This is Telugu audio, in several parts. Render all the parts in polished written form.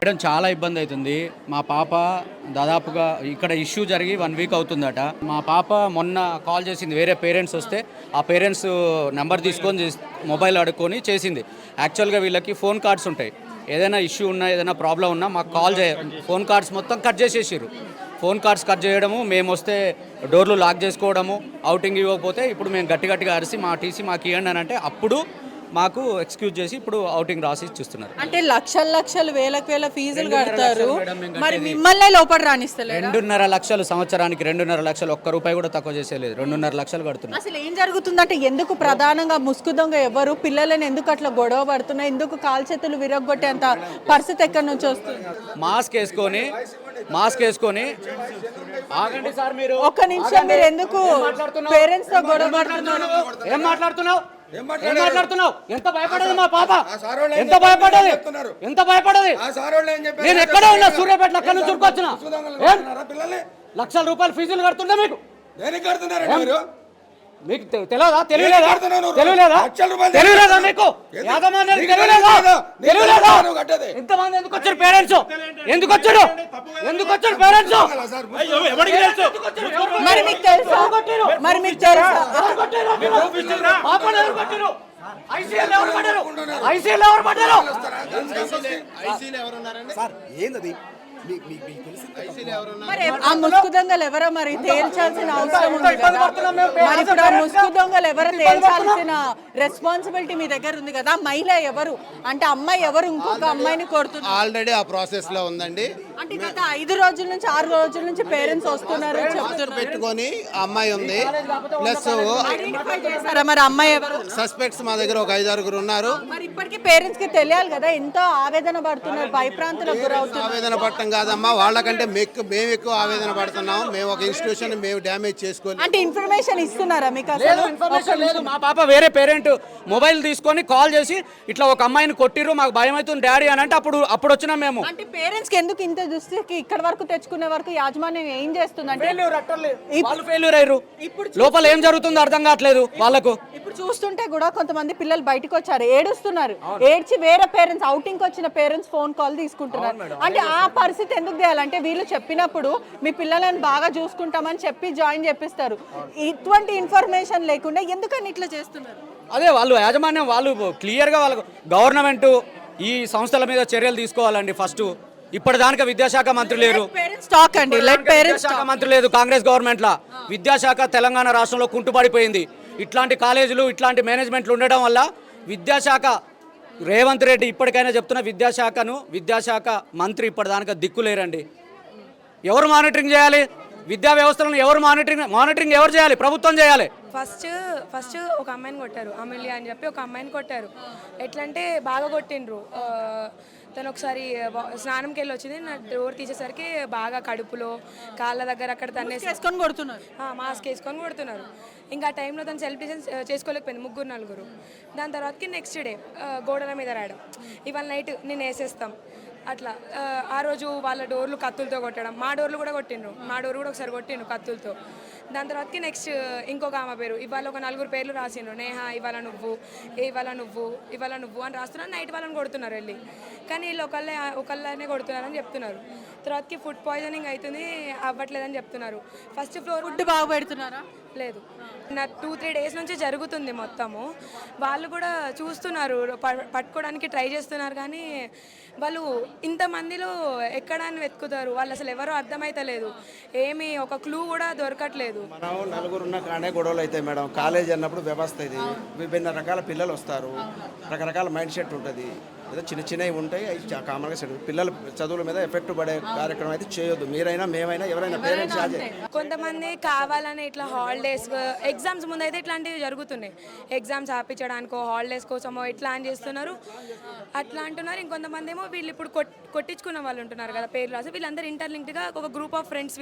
మేడం చాలా ఇబ్బంది అవుతుంది. మా పాప దాదాపుగా ఇక్కడ ఇష్యూ జరిగి 1 వీక్ అవుతుందట. మా పాప మొన్న కాల్ చేసింది, వేరే పేరెంట్స్ వస్తే ఆ పేరెంట్స్ నెంబర్ తీసుకొని మొబైల్ అడుక్కొని చేసింది. యాక్చువల్గా వీళ్ళకి ఫోన్ కార్డ్స్ ఉంటాయి, ఏదైనా ఇష్యూ ఉన్నా ఏదైనా ప్రాబ్లం ఉన్నా మాకు కాల్ ఫోన్ కార్డ్స్ మొత్తం కట్ చేసేసారు. ఫోన్ కార్డ్స్ కట్ చేయడము, మేము వస్తే డోర్లు లాక్ చేసుకోవడము, అవుటింగ్ ఇవ్వకపోతే ఇప్పుడు మేము గట్టిగా అరిసి మా టీసీ మాకు ఇవ్వండి అని అంటే అప్పుడు మాకు ఎక్స్క్యూజ్ చేసి ఇప్పుడు అవుటింగ్ రాసి చూస్తున్నారు. అంటే లక్షలు వేల ఫీజులు కడతారు, మరి మిమ్మల్ని లోపల రానిస్తలేదు. 2.5 లక్షలు సంవత్సరానికి, 2.5 లక్షలు, ఒక్క రూపాయి కూడా తక్కువ చేసేలేదు. 2.5 లక్షలు కడుతున్నారు. అసలు ఏం జరుగుతుందంటే ఎందుకు ప్రధానంగా ముసుగు దొంగ ఎవరు పిల్లలను ఎందుకు అట్లా గొడవ పడుతున్నాయి, ఎందుకు కాలు చేతులు విరగొట్టేంత పరిస్థితి ఎక్కడి నుంచి వస్తుంది? మాస్క్ వేసుకొని ఆగండి సార్, మీరు ఒక్క నిమిషం, మీరు ఎందుకు పేరెంట్స్ తో గొడవ పడుతున్నారు? ఏం మాట్లాడుతున్నావు? ఎంత భయపడదు మా పాప, ఎంత భయపడదు. నేను ఎక్కడే ఉన్నా, సూర్యాపేట అక్కడి నుంచి ఉరికొచ్చిన. లక్షల రూపాయలు ఫీజులు కడుతుండే మీకు మీకు తెలియదా? మీకు ఎంతమంది ఎందుకు వచ్చారు పేరెంట్స్? ఎందుకు వచ్చారు పేరెంట్స్? మరి మీకు తెలుసా? మరి ఆ ముసుగు దొంగలు ఎవరో మరి తేల్చాల్సిన అవసరం ఉంది కదా. మరి ఇప్పుడు ఆ ముసుగు దొంగలు ఎవరో తేల్చాల్సిన రెస్పాన్సిబిలిటీ మీ దగ్గర ఉంది కదా. మహిళ ఎవరు అంటే అమ్మాయి ఎవరు ఇంకొక అమ్మాయిని కొడుతున్నారు? ఆల్రెడీ ఆ ప్రాసెస్ లో ఉందండి. అంటే గత 5 రోజుల నుంచి 6 రోజుల నుంచి పేరెంట్స్ వస్తున్నారు చెప్తున్నారు. పెట్టుకొని అమ్మాయి ఉంది, ప్లస్ ఐడెంటిఫై చేశారా మరి అమ్మాయి ఎవరు? సస్పెక్ట్స్ మా దగ్గర ఒక 5-6 ఉన్నారు. మరి ఇప్పటికీ పేరెంట్స్ కి తెలియాలి కదా, ఎంతో ఆవేదన పడుతున్నారు, భయప్రాంతులకు గురవుతున్నారు. ఆవేదన పడటం కాదమ్మా, వాళ్ళకంటే మేము ఎక్కువ ఆవేదన పడుతున్నాం. మేము ఒక ఇన్స్టిట్యూషన్ మేము డ్యామేజ్ చేసుకోవాలి అంటే ఇన్ఫర్మేషన్ ఇస్తున్నారా మీకు? అసలు ఇన్ఫర్మేషన్ లేదు. మా పాప వేరే పేరెంట్ మొబైల్ తీసుకొని కాల్ చేసి ఇట్లా ఒక అమ్మాయిని కొట్టిర్రు, మాకు భయం అవుతుంది డాడీ అని అంటే అప్పుడు వచ్చినా మేము. అంటే పేరెంట్స్ కి ఎందుకు ఇంత దృష్టికి ఇక్కడ వరకు తెచ్చుకునే వరకు యాజమాన్యం ఏం చేస్తుంది అంటే వాళ్ళు ఫెయిల్యూర్ అయ్యారు. లోపల ఏం జరుగుతుందో అర్థం కావట్లేదు వాళ్ళకు. ఇప్పుడు చూస్తుంటే కూడా కొంతమంది పిల్లలు బయటకు వచ్చారు, ఏడుస్తున్నారు. ఏడ్చి వేరే పేరెంట్స్, అవుటింగ్ వచ్చిన పేరెంట్స్ ఫోన్ కాల్ తీసుకుంటున్నారు. అంటే ఆ పరిస్థితి ఎందుకు చేయాలంటే వీళ్ళు చెప్పినప్పుడు మీ పిల్లలను బాగా చూసుకుంటామని చెప్పి జాయిన్ చేపిస్తారు. ఇటువంటి ఇన్ఫర్మేషన్ లేకుండా ఎందుకని ఇట్లా చేస్తున్నారు? అదే వాళ్ళు యాజమాన్యం వాళ్ళు క్లియర్గా వాళ్ళకు గవర్నమెంట్ ఈ సంస్థల మీద చర్యలు తీసుకోవాలండి. ఫస్ట్ ఇప్పటిదానిక విద్యాశాఖ మంత్రి లేరు, విద్యాశాఖ మంత్రి లేదు కాంగ్రెస్ గవర్నమెంట్ లా. విద్యాశాఖ తెలంగాణ రాష్ట్రంలో కుంటుపడిపోయింది. ఇట్లాంటి కాలేజీలు, ఇట్లాంటి మేనేజ్మెంట్లు ఉండడం వల్ల విద్యాశాఖ రేవంత్ రెడ్డి ఇప్పటికైనా చెప్తున్న విద్యాశాఖ మంత్రి ఇప్పటిదానిక దిక్కులేరండి. ఎవరు మానిటరింగ్ చేయాలి? విద్యా వ్యవస్థలను ఎవరు మానిటరింగ్ ఎవరు చేయాలి? ప్రభుత్వం చేయాలి. ఫస్ట్ ఒక అమ్మాయిని కొట్టారు, అమూల్య అని చెప్పి ఒక అమ్మాయిని కొట్టారు. ఎట్లంటే బాగా కొట్టిండ్రు. తను ఒకసారి స్నానంకి వెళ్ళి వచ్చింది, నా డోర్ తీసేసరికి బాగా కడుపులో కాళ్ళ దగ్గర అక్కడ తన్నేసి మాస్క్ వేసుకొని కొడుతున్నారు. ఇంకా ఆ టైంలో తను సెల్ఫ్ డిఫెన్స్ చేసుకోలేకపోయింది, 3-4. దాని తర్వాతకి నెక్స్ట్ డే గోడల మీద రాయడం, ఇవాళ నైట్ నేను వేసేస్తాం అట్లా. ఆ రోజు వాళ్ళ డోర్లు కత్తులతో కొట్టడం, మా డోర్లు కూడా కొట్టిండ్రు, మా డోర్ కూడా ఒకసారి కొట్టిండ్రు కత్తులతో. దాని తర్వాతకి నెక్స్ట్ ఇంకొక ఆమె పేరు, ఇవాళ ఒక 4 పేర్లు రాసిండ్రు, నేహ ఇవాళ నువ్వు అని రాస్తున్నారు. నైట్ వాళ్ళని కొడుతున్నారు వెళ్ళి, కానీ వీళ్ళు ఒకళ్ళనే కొడుతున్నారని చెప్తున్నారు. తర్వాతకి ఫుడ్ పాయిజనింగ్ అవుతుంది, అవ్వట్లేదని చెప్తున్నారు. ఫస్ట్ ఫ్లోర్ ఫుడ్ బాగా పెడుతున్నారా? లేదు, నా 2-3 డేస్ నుంచి జరుగుతుంది మొత్తము. వాళ్ళు కూడా చూస్తున్నారు, పట్టుకోవడానికి ట్రై చేస్తున్నారు, కానీ వాళ్ళు ఇంతమందిలో ఎక్కడాన్ని వెతుకుతారు, వాళ్ళు అసలు ఎవరో అర్థమైతలేదు. ఏమి ఒక క్లూ కూడా దొరకట్లేదు. మనం 4 ఉన్న కాడే గొడవలు అవుతాయి మేడం. కాలేజ్ అన్నప్పుడు వ్యవస్థ ఇది, విభిన్న రకాల పిల్లలు వస్తారు, రకరకాల మైండ్ సెట్ ఉంటుంది. ఏదో చిన్నవి ఉంటాయి, అవి కామన్గా పిల్లల చదువుల మీద ఎఫెక్ట్ పడే కార్యక్రమం అయితే చేయొద్దు. మీరైనా మేమైనా ఎవరైనా పేరెంట్స్. కొంతమంది కావాలని ఇట్లా హాలిడేస్, ఎగ్జామ్స్ ముందు అయితే ఇట్లాంటివి జరుగుతున్నాయి. ఎగ్జామ్స్ ఆపించడానికో హాలిడేస్ కోసమో ఇట్లా అని చేస్తున్నారు, అట్లా అంటున్నారు. ఇంకొంతమంది ఏమో వీళ్ళు ఇప్పుడు కొట్టించుకున్న వాళ్ళు ఉంటున్నారు కదా పేర్లు రాసి, వీళ్ళందరూ ఇంటర్లింక్డ్గా ఒక గ్రూప్ ఆఫ్ ఫ్రెండ్స్,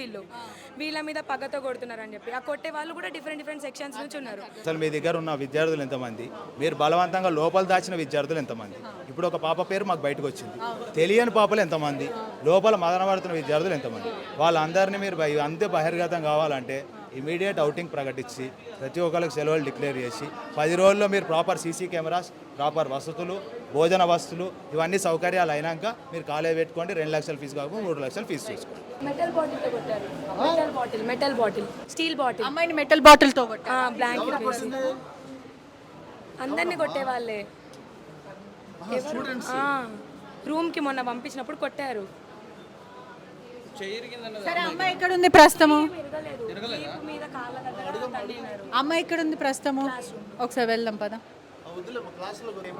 వీళ్ళ మీద పగతో కొడుతున్నారు అని చెప్పి ఆ కొట్టే వాళ్ళు కూడా డిఫరెంట్ సెక్షన్స్ నుంచి ఉన్నారు. అసలు మీ దగ్గర ఉన్న విద్యార్థులు ఎంతమంది? మీరు బలవంతంగా లోపల దాచిన విద్యార్థులు ఎంతమంది? ఇప్పుడు ఒక పాప పేరు మాకు బయటకు వచ్చింది, తెలియని పాపలు ఎంతమంది? లోపల మదనపడుతున్న విద్యార్థులు ఎంతమంది? వాళ్ళందరినీ మీరు అంతే బహిర్గతం కావాలంటే ఇమీడియట్ అవుటింగ్ ప్రకటించి ప్రతి ఒక్కరికి సెలవులు డిక్లేర్ చేసి 10 రోజుల్లో మీరు ప్రాపర్ సీసీ కెమెరాస్, ప్రాపర్ వసతులు, భోజన వస్తువులు ఇవన్నీ సౌకర్యాలు అయినాక మీరు కాలేజ్ పెట్టుకోండి. 2 లక్షల ఫీజు కాకుండా 3 లక్షల ఫీజు చూసుకోండి. మెటల్ బాటిల్తో కొట్టారు. మెటల్ బాటిల్ స్టీల్ బాటిల్ అమ్మాయిని మెటల్ బాటిల్తో కొట్టారు. బ్లాంకెట్ వేసి అందరినీ కొట్టేవాళ్ళే. రూమ్కి మొన్న పంపించినప్పుడు కొట్టారు. సరే అమ్మాయి ఎక్కడ ఉంది ప్రస్తుతము? వీపు మీద కాళ్ళ దగ్గర తన్నినారు. అమ్మాయి ఎక్కడ ఉంది ప్రస్తుతము? ఒకసారి వెళ్దాం పద.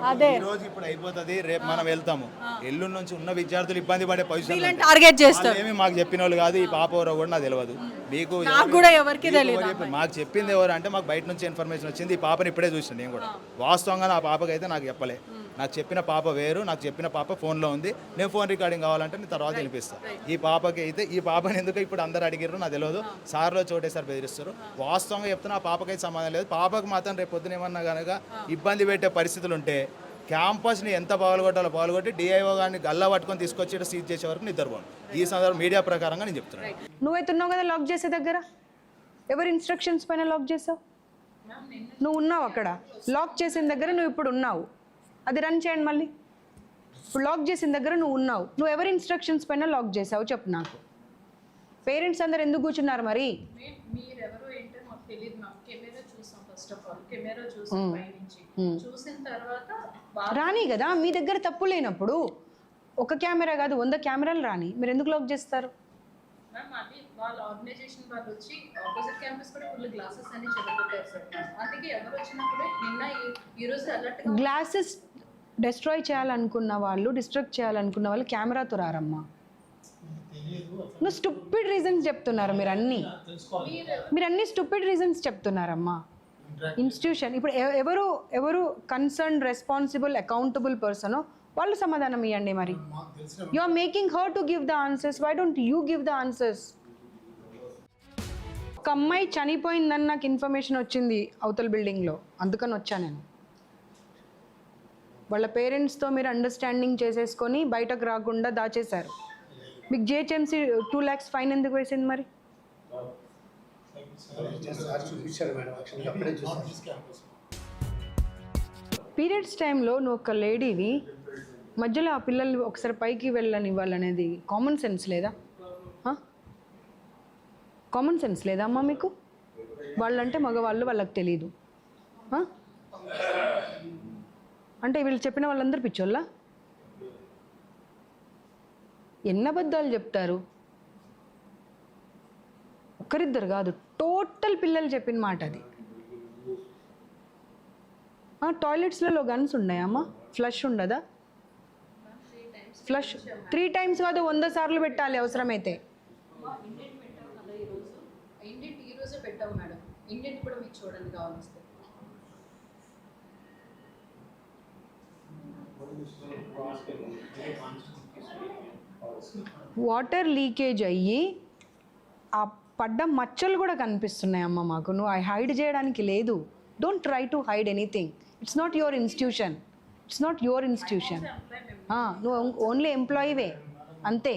అదే ఈ రోజు ఇప్పుడు అయిపోతుంది, రేపు మనం వెళ్తాము. ఎల్లుండి నుంచి ఉన్న విద్యార్థులు ఇబ్బంది పడే పొజిషన్ టార్గెట్ చేస్తారు. ఏమి మాకు చెప్పిన వాళ్ళు కాదు. ఈ పాప ఎవరో కూడా నాకు తెలియదు. మీకు నాకు కూడా ఎవరికి తెలియదు. మాకు చెప్పింది ఎవరు అంటే మాకు బయట నుంచి ఇన్ఫర్మేషన్ వచ్చింది. ఈ పాపని ఇప్పుడే చూసాను నేను కూడా. వాస్తవంగా నా పాపకి అయితే నాకు చెప్పలే. నాకు చెప్పిన పాప వేరు. నాకు చెప్పిన పాప ఫోన్లో ఉంది. నేను ఫోన్ రికార్డింగ్ కావాలంటే నేను తర్వాత వినిపిస్తాను. ఈ పాపకి అయితే ఈ పాపని ఎందుకు ఇప్పుడు అందరు అడిగారు నాకు తెలియదు. సార్లో చోటేసారి బెదిరిస్తారు. వాస్తవంగా చెప్తున్నా ఆ పాపకైతే సంబంధం లేదు. పాపకు మాత్రం రేపు పొద్దున ఏమన్నా కనుక ఇబ్బంది పెట్టే పరిస్థితులు ఉంటే క్యాంపస్ని ఎంత పాల్గొట్టాలో పాల్గొట్టి డిఐఓ గారిని గల్లా పట్టుకొని తీసుకొచ్చి సీజ్ చేసే వరకు నిద్రపోను. ఈ సందర్భం మీడియా ప్రకారంగా నేను చెప్తున్నాను. నువ్వైతే ఉన్నావు కదా లాక్ చేసే దగ్గర. ఎవరి ఇన్స్ట్రక్షన్స్ పైన లాక్ చేసావు? నువ్వు ఉన్నావు అక్కడ లాక్ చేసిన దగ్గర. నువ్వు ఇప్పుడు ఉన్నావు. అది రన్ చేయండి మళ్ళీ. ఇప్పుడు లాక్ చేసిన దగ్గర నువ్వు ఉన్నావు. నువ్వు ఎవరి ఇన్స్ట్రక్షన్స్ పైన లాక్ చేసావు చెప్పు నాకు. పేరెంట్స్ అందరు ఎందుకు కూర్చున్నారు మరి? మీరెవరో ఏంటో మాకు తెలియదు. మాకు కెమెరా చూసాం. ఫస్ట్ ఆఫ్ ఆల్ కెమెరా చూసాం పైనుంచి. చూసిన తర్వాత రాని కదా మీ దగ్గర తప్పు లేనప్పుడు. ఒక కెమెరా కాదు 100 కెమెరాలు రాని. మీరు ఎందుకు లాక్ చేస్తారు? మ్యామ్ అది వాళ్ళ ఆర్గనైజేషన్ వాళ్ళు వచ్చి ఆపోజిట్ క్యాంపస్ కూడా ఫుల్ గ్లాసెస్ అన్ని చెదగొట్టారు సార్. అందుకే ఎవరు వచ్చినా కూడా నిన్న ఈ రోజు అలర్ట్ గ్లాసెస్ డిస్ట్రాయ్ చేయాలనుకున్న వాళ్ళు, డిస్ట్రక్ట్ చేయాలనుకున్న వాళ్ళు కెమెరాతో రారమ్మా. నువ్వు స్టూపిడ్ రీజన్స్ చెప్తున్నారు. మీరు అన్ని స్టూపిడ్ రీజన్స్ చెప్తున్నారమ్మా. ఇన్స్టిట్యూషన్ ఇప్పుడు ఎవరు కన్సర్న్, రెస్పాన్సిబుల్, అకౌంటబుల్ పర్సనో వాళ్ళు సమాధానం ఇవ్వండి. మరి you are making her to give the answers. Why don't you give the answers? ఒక అమ్మాయి చనిపోయిందని నాకు ఇన్ఫర్మేషన్ వచ్చింది అవతల బిల్డింగ్లో. అందుకని వచ్చా నేను. వాళ్ళ పేరెంట్స్తో మీరు అండర్స్టాండింగ్ చేసేసుకొని బయటకు రాకుండా దాచేశారు. మీకు జిహెచ్ఎంసీ 2 lakhs ఫైన్ ఎందుకు వేసింది మరి? పీరియడ్స్ టైంలో నువ్వు ఒక లేడీవి, మధ్యలో ఆ పిల్లల్ని ఒకసారి పైకి వెళ్ళనివ్వాలనేది కామన్ సెన్స్ లేదా? కామన్ సెన్స్ లేదా అమ్మా మీకు? వాళ్ళంటే మగవాళ్ళు, వాళ్ళకి తెలీదు. అంటే వీళ్ళు చెప్పిన వాళ్ళందరూ పిచ్చోళ్ళా? ఎన్ని అబద్ధాలు చెప్తారు? ఒక్కరిద్దరు కాదు, టోటల్ పిల్లలు చెప్పిన మాట అది. టాయిలెట్స్లలో గన్స్ ఉన్నాయమ్మా? ఫ్లష్ ఉండదా? ఫ్లష్ 3 times కాదు 100 సార్లు పెట్టాలి అవసరమైతే. ఇండెంట్ ఈ రోజే పెట్టావు మేడం. ఇండెంట్ కూడా మీకు చూడండి కావాల్సి. వాటర్ లీకేజ్ అయ్యి ఆ పడ్డ మచ్చలు కూడా కనిపిస్తున్నాయి అమ్మ మాకు. నువ్వు హైడ్ చేయడానికి లేదు. Don't try to hide anything. It's not your institution. It's not your institution. నువ్వు ఓన్లీ ఎంప్లాయీవే అంతే.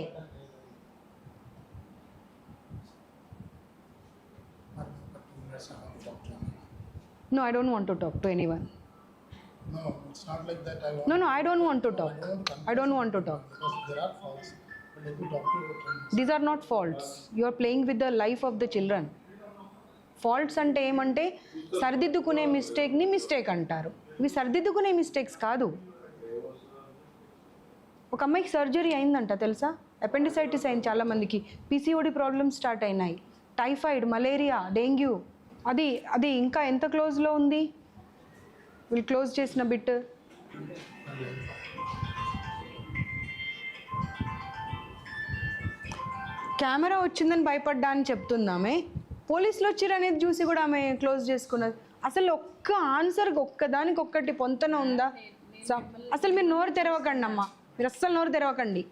No, I don't want to talk to anyone. No, it's not like that. No, I don't want to talk. I don't want to talk. Because there are faults. But let me talk to your friends. These are not faults. You are playing with the life of the children. Faults అంటే ఏమంటే సరిదిద్దుకునే మిస్టేక్ని మిస్టేక్ అంటారు. ఇవి సరిదిద్దుకునే మిస్టేక్స్ కాదు. ఒక అమ్మాయికి సర్జరీ అయిందంట తెలుసా? అపెండిసైటిస్ అయింది చాలామందికి. PCOD ప్రాబ్లమ్స్ స్టార్ట్ అయినాయి. Typhoid, malaria, dengue. అది ఇంకా ఎంత క్లోజ్లో ఉంది? వీళ్ళు క్లోజ్ చేసిన బిట్. కెమెరా వచ్చిందని భయపడ్డా అని చెప్తుందామే. పోలీసులు వచ్చిర్రు అనేది చూసి కూడా ఆమె క్లోజ్ చేసుకున్నది. అసలు ఒక్క ఆన్సర్కి ఒక్కదానికి ఒక్కటి పొంతన ఉందా? అసలు మీరు నోరు తెరవకండి అమ్మా. మీరు అస్సలు నోరు తెరవకండి.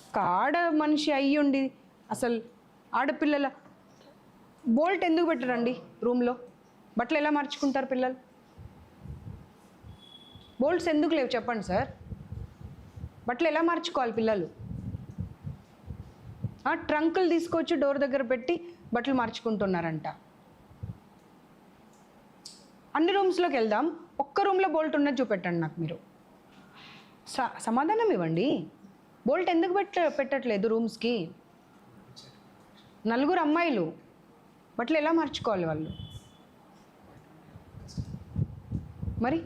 ఒక ఆడ మనిషి అయ్యుండి అసలు ఆడపిల్లల బోల్ట్ ఎందుకు పెట్టరండి రూమ్లో? బట్టలు ఎలా మార్చుకుంటారు పిల్లలు? బోల్ట్స్ ఎందుకు లేవు చెప్పండి సార్? బట్టలు ఎలా మార్చుకోవాలి పిల్లలు? ట్రంకులు తీసుకొచ్చి డోర్ దగ్గర పెట్టి బట్టలు మార్చుకుంటున్నారంట. అన్ని రూమ్స్లోకి వెళ్దాం, ఒక్క రూమ్లో బోల్ట్ ఉన్నది చూపెట్టండి నాకు మీరు. సమాధానం ఇవ్వండి. బోల్ట్ ఎందుకు పెట్టట్లేదు రూమ్స్కి? 4 అమ్మాయిలు బట్లు ఎలా మార్చుకోవాలి వాళ్ళు మరి?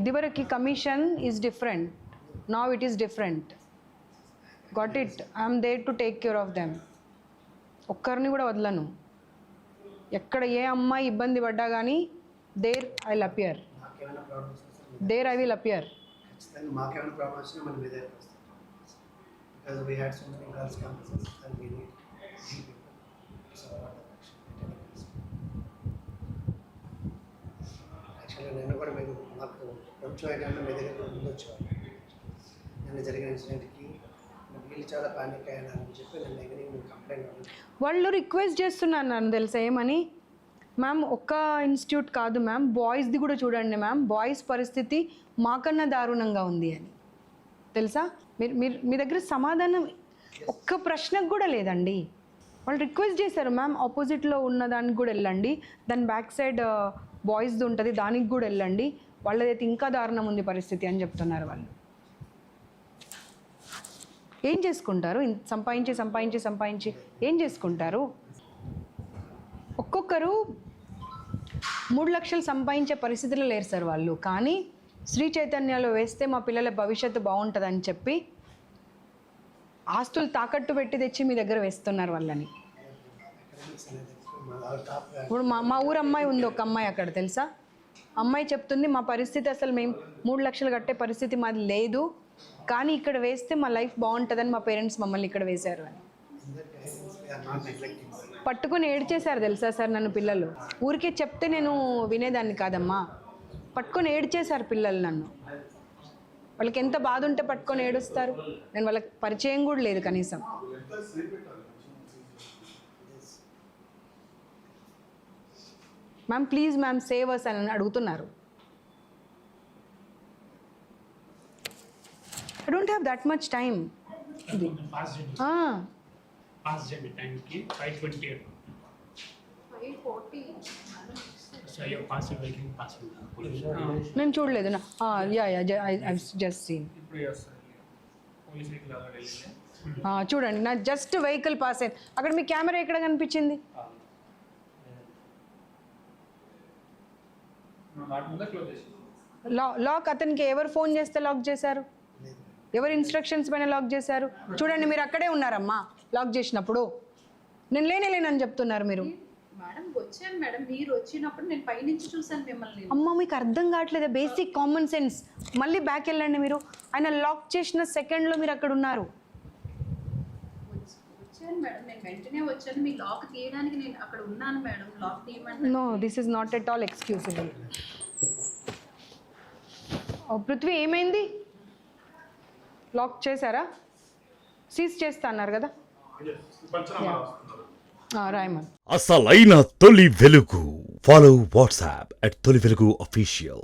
ఇదివరకు commission is different, now it is different. Got it. I'm there to take care of them. ఒక్కరిని కూడా వదలను. ఎక్కడ ఏ అమ్మాయి ఇబ్బంది పడ్డా కానీ there I will appear, there I will appear. మాకేమైనా ప్రాబ్లమ్ వచ్చినా మనం ఇదే because we had so many girls campuses and we need people. So actually నేను కూడా మీకు మాకు కొంచెం అయినా మీ దగ్గర ముందు వచ్చేవాళ్ళు. నేను జరిగిన ఇన్సిడెంట్కి వీళ్ళు చాలా పానిక్ అయ్యానని చెప్పి నేను ఈవినింగ్ కంప్లైంట్ వాళ్ళు రిక్వెస్ట్ చేస్తున్నాను నన్ను తెలుసా ఏమని, మ్యామ్ ఒక్క ఇన్స్టిట్యూట్ కాదు మ్యామ్, బాయ్స్ది కూడా చూడండి మ్యామ్, బాయ్స్ పరిస్థితి మాకన్నా దారుణంగా ఉంది అని. తెలుసా? మీరు మీరు మీ దగ్గర సమాధానం ఒక్క ప్రశ్నకు కూడా లేదండి. వాళ్ళు రిక్వెస్ట్ చేశారు, మ్యామ్ ఆపోజిట్లో ఉన్న దానికి కూడా వెళ్ళండి, దాని బ్యాక్ సైడ్ బాయ్స్ది ఉంటుంది దానికి కూడా వెళ్ళండి, వాళ్ళదైతే ఇంకా దారుణం ఉంది పరిస్థితి అని చెప్తున్నారు. వాళ్ళు ఏం చేసుకుంటారు? సంపాదించి సంపాదించి సంపాదించి ఏం చేసుకుంటారు? ఒక్కొక్కరు 3 లక్షలు సంపాదించే పరిస్థితిలో లేరు సార్ వాళ్ళు. కానీ శ్రీ చైతన్యలో వేస్తే మా పిల్లల భవిష్యత్తు బాగుంటుందని చెప్పి ఆస్తులు తాకట్టు పెట్టి తెచ్చి మీ దగ్గర వేస్తున్నారు వాళ్ళని. ఇప్పుడు మా ఊరు అమ్మాయి ఉంది, ఒక అమ్మాయి అక్కడ తెలుసా, అమ్మాయి చెప్తుంది మా పరిస్థితి అసలు మేము 3 లక్షలు కట్టే పరిస్థితి మాది లేదు, కానీ ఇక్కడ వేస్తే మా లైఫ్ బాగుంటుందని మా పేరెంట్స్ మమ్మల్ని ఇక్కడ వేశారు అని పట్టుకొని ఏడ్చేశారు. తెలుసా సార్ నన్ను పిల్లలు? ఊరికే చెప్తే నేను వినేదాన్ని కాదమ్మా, పట్టుకొని ఏడ్చేశారు పిల్లలు నన్ను. వాళ్ళకి ఎంత బాధ ఉంటే పట్టుకొని ఏడుస్తారు? నేను వాళ్ళకి పరిచయం కూడా లేదు కనీసం. Ma'am please ma'am save us అని అడుగుతున్నారు. I don't have that much time. Fast journey time ki 5:20. 5:40. So your fast working fast. నేను చూడలేదు నా ఐ జస్ట్ సీన్. ఇప్పుడు చేస్తారు పోలీస్ వెహికల్ అలా వెళ్ళింది. చూడండి నా జస్ట్ వెహికల్ పాస్ అయింది. అక్కడ మీ కెమెరా ఎక్కడ కనిపించింది? లాక్ అతనికి ఎవరు ఫోన్ చేస్తే లాక్ చేశారు? ఎవరు ఇన్స్ట్రక్షన్స్ పైన లాక్ చేశారు? చూడండి మీరు అక్కడే ఉన్నారమ్మా లాక్ చేసినప్పుడు. నేను లేనని చెప్తున్నారు మీరు. మేడం వచ్చాను మేడం, మీరు వచ్చినప్పుడు నేను పైనుంచి చూసాను మిమ్మల్ని. అమ్మ మీకు అర్థం కావట్లేదు బేసిక్ కామన్ సెన్స్. మళ్ళీ బ్యాక్ వెళ్ళండి మీరు. ఆయన లాక్ చేసిన సెకండ్లో మీరు అక్కడ ఉన్నారు. వచ్చాను మేడం, నేను వెంటనే వచ్చాను, మీ లాక్ తీయడానికి నేను అక్కడ ఉన్నాను మేడం. లాక్ తీయమని. No this is not at all excusable. Prithvi ఏమైంది? లాక్ చేశారా? సీజ్ చేస్తా అన్నారు కదా. రాయమన్ అసలైన తొలి వెలుగు. ఫాలో వాట్సాప్ @తొలి వెలుగు official.